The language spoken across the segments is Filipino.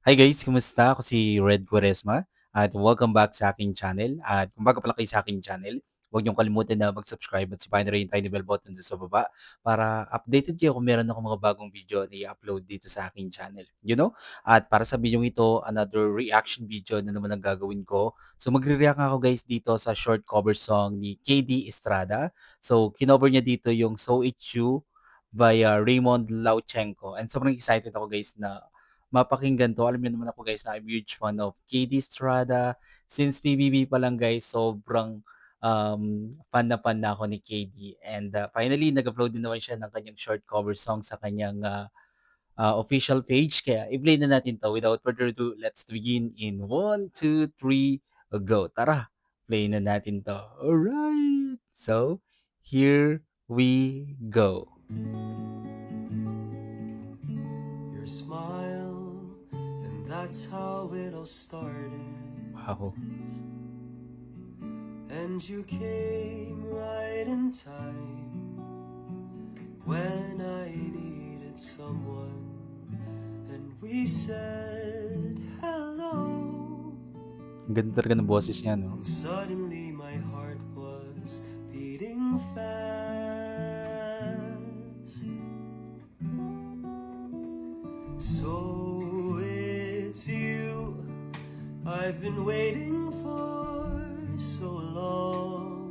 Hi guys, kumusta? Ako si Red Quaresma at welcome back sa aking channel. At kung bago pala kayo sa aking channel, huwag niyong kalimutan na mag-subscribe at sipahin na rin yung tiny bell button doon sa baba para updated kayo kung meron ako mga bagong video na i-upload dito sa aking channel. At para sa video ito, another reaction video na naman ang gagawin ko. So magre-react ako guys dito sa short cover song ni KD Estrada. So kinover niya dito yung So It's You via Raymond Lauchenko. And sobrang excited ako guys na mapakinggan 'to. Alam niyo naman ako guys na I'm huge fan of KD Estrada. Since PBB pa lang guys, sobrang, fan na fan na ako ni KD. And, finally nag-upload din naman siya ng kanyang short cover song sa kanyang, official page. Kaya i-play na natin 'to. Without further ado, let's begin in 1, 2, 3, go. Tara, play na natin 'to. Alright. So, here we go. Your smile, and that's how it all started. Wow. And you came right in time when I needed someone, and we said hello. Ang ganda talaga ng boses niya 'no? And suddenly my heart was beating fast. So it's you I've been waiting for so long.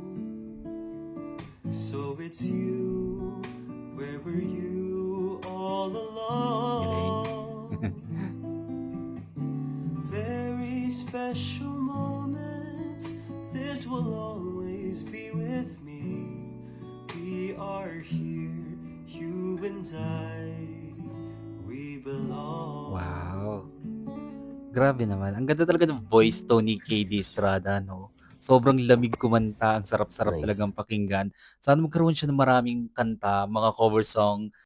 So it's you, where were you all Galing. along? Very special moments, this will always be with me. We are here, you and I, we belong. Wow. Grabe naman. Ang ganda talaga ng voice tone ni KD Estrada 'no. Sobrang lamig kumanta, ang sarap-sarap Nice. talagang pakinggan. Sana magkaroon siya ng maraming kanta, mga cover song